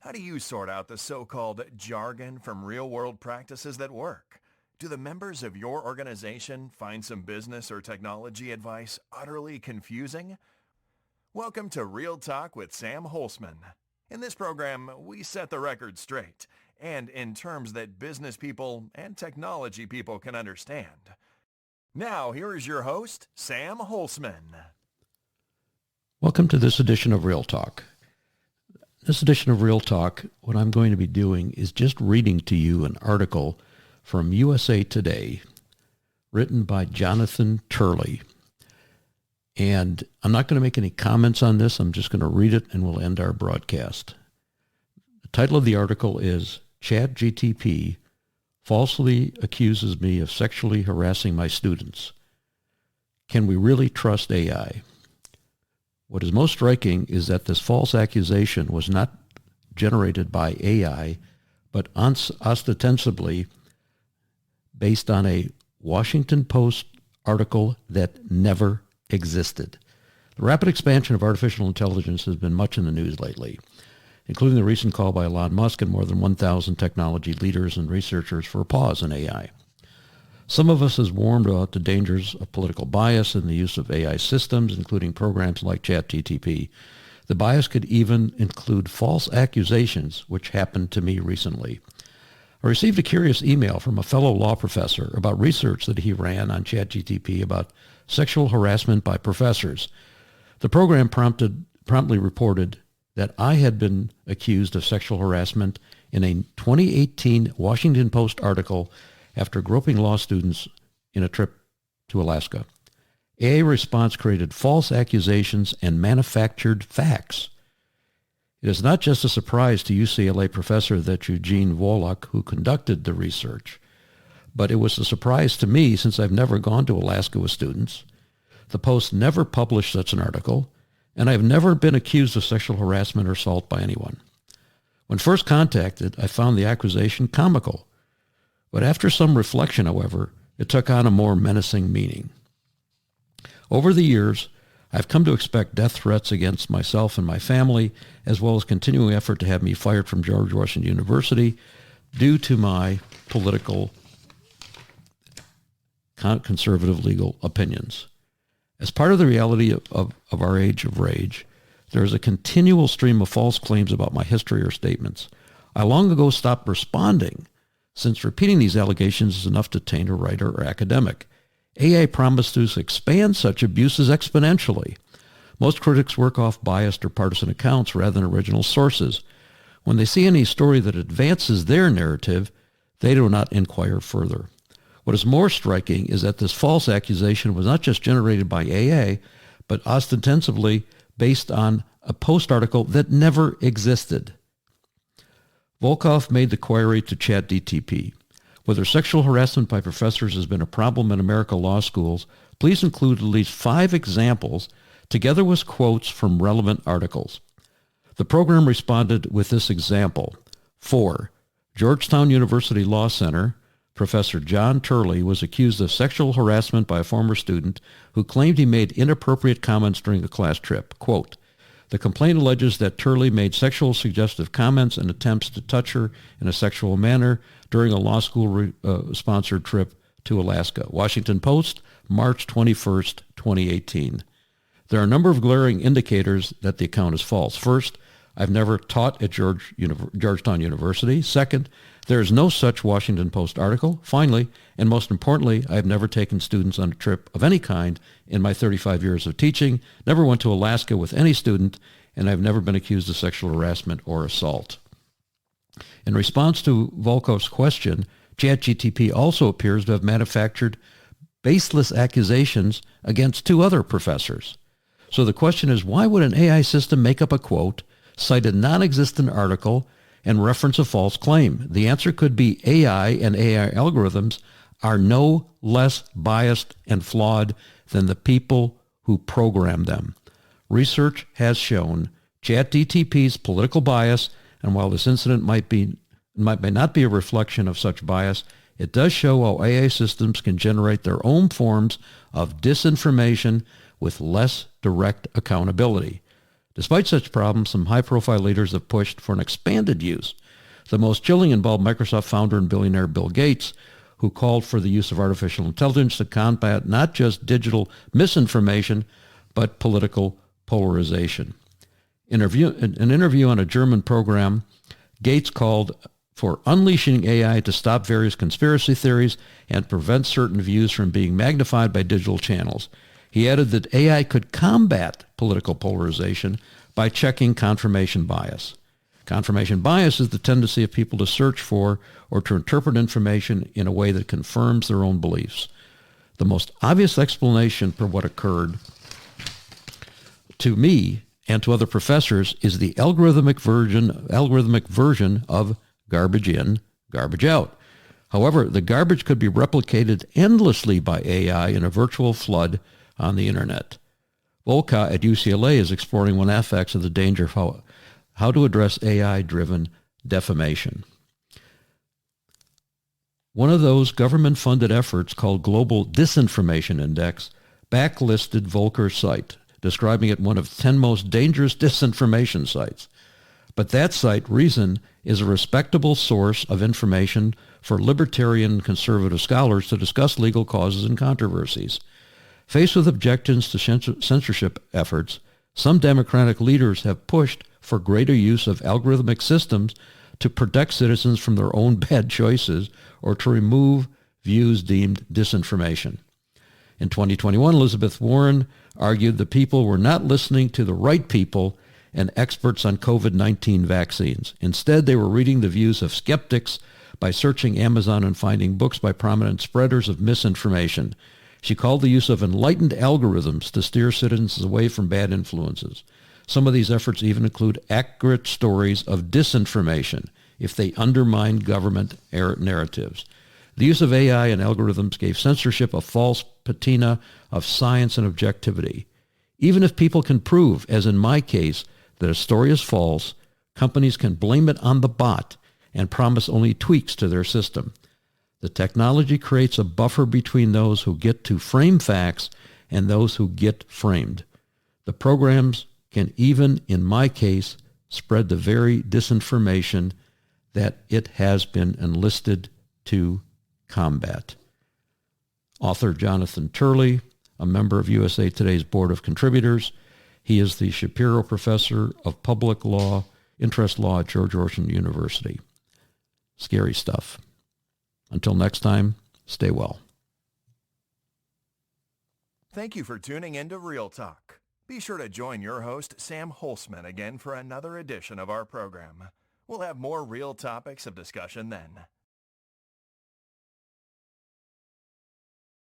How do you sort out the so-called jargon from real-world practices that work? Do the members of your organization find some business or technology advice utterly confusing? Welcome to Real Talk with Sam Holcman. In this program, we set the record straight, and in terms that business people and technology people can understand. Now, here is your host, Sam Holcman. Welcome to this edition of Real Talk. This edition of Real Talk, what I'm going to be doing is just reading to you an article from USA Today written by Johnathan Turley. And I'm not going to make any comments on this. I'm just going to read it and we'll end our broadcast. The title of the article is ChatGTP falsely accuses me of sexually harassing my students. Can we really trust AI? What is most striking is that this false accusation was not generated by AI, but ostensibly based on a Washington Post article that never existed. The rapid expansion of artificial intelligence has been much in the news lately, including the recent call by Elon Musk and more than 1,000 technology leaders and researchers for a pause in AI. Some of us has warned about the dangers of political bias in the use of AI systems, including programs like ChatGTP. The bias could even include false accusations, which happened to me recently. I received a curious email from a fellow law professor about research that he ran on ChatGTP about sexual harassment by professors. The program promptly reported that I had been accused of sexual harassment in a 2018 Washington Post article after groping law students in a trip to Alaska. AA response created false accusations and manufactured facts. It is not just a surprise to UCLA professor that Eugene Volokh, who conducted the research, but it was a surprise to me since I've never gone to Alaska with students. The Post never published such an article, and I've never been accused of sexual harassment or assault by anyone. When first contacted, I found the accusation comical. But after some reflection, however, it took on a more menacing meaning. Over the years, I've come to expect death threats against myself and my family, as well as continuing effort to have me fired from George Washington University due to my political conservative legal opinions. As part of the reality of our age of rage, there is a continual stream of false claims about my history or statements. I long ago stopped responding, since repeating these allegations is enough to taint a writer or academic. AI promised to expand such abuses exponentially. Most critics work off biased or partisan accounts rather than original sources. When they see any story that advances their narrative, they do not inquire further. What is more striking is that this false accusation was not just generated by AA, but ostensibly based on a Post article that never existed. Volokh made the query to ChatGTP. Whether sexual harassment by professors has been a problem in American law schools, please include at least 5 examples, together with quotes from relevant articles. The program responded with this example. 4. Georgetown University Law Center, Professor John Turley was accused of sexual harassment by a former student who claimed he made inappropriate comments during a class trip. Quote, the complaint alleges that Turley made sexual suggestive comments and attempts to touch her in a sexual manner during a law school sponsored trip to Alaska. Washington Post, March 21st, 2018. There are a number of glaring indicators that the account is false. First, I've never taught at Georgetown University. Second, there is no such Washington Post article. Finally, and most importantly, I have never taken students on a trip of any kind in my 35 years of teaching, never went to Alaska with any student, and I've never been accused of sexual harassment or assault. In response to Volokh's question, ChatGTP also appears to have manufactured baseless accusations against 2 other professors. So the question is, why would an AI system make up a quote, cite a non-existent article, and reference a false claim? The answer could be AI and AI algorithms are no less biased and flawed than the people who program them. Research has shown ChatGTP's political bias, and while this incident may not be a reflection of such bias, it does show how AI systems can generate their own forms of disinformation with less direct accountability. Despite such problems, some high-profile leaders have pushed for an expanded use. The most chilling involved Microsoft founder and billionaire Bill Gates, who called for the use of artificial intelligence to combat not just digital misinformation, but political polarization. In an interview on a German program, Gates called for unleashing AI to stop various conspiracy theories and prevent certain views from being magnified by digital channels. He added that AI could combat political polarization by checking confirmation bias. Confirmation bias is the tendency of people to search for or to interpret information in a way that confirms their own beliefs. The most obvious explanation for what occurred to me and to other professors is the algorithmic version of garbage in, garbage out. However, the garbage could be replicated endlessly by AI in a virtual flood on the internet. Volka at UCLA is exploring one aspect of the danger of how to address AI-driven defamation. One of those government-funded efforts called Global Disinformation Index backlisted Volker's site, describing it one of 10 most dangerous disinformation sites. But that site, Reason, is a respectable source of information for libertarian conservative scholars to discuss legal causes and controversies. Faced with objections to censorship efforts, some Democratic leaders have pushed for greater use of algorithmic systems to protect citizens from their own bad choices or to remove views deemed disinformation. In 2021, Elizabeth Warren argued the people were not listening to the right people and experts on COVID-19 vaccines. Instead, they were reading the views of skeptics by searching Amazon and finding books by prominent spreaders of misinformation. She called the use of enlightened algorithms to steer citizens away from bad influences. Some of these efforts even include accurate stories of disinformation if they undermine government narratives. The use of AI and algorithms gave censorship a false patina of science and objectivity. Even if people can prove, as in my case, that a story is false, companies can blame it on the bot and promise only tweaks to their system. The technology creates a buffer between those who get to frame facts and those who get framed. The programs can even, in my case, spread the very disinformation that it has been enlisted to combat. Author Johnathan Turley, a member of USA Today's Board of Contributors. He is the Shapiro Professor of Public Law, Interest Law at George Washington University. Scary stuff. Until next time, stay well. Thank you for tuning in to Real Talk. Be sure to join your host, Sam Holcman, again for another edition of our program. We'll have more real topics of discussion then.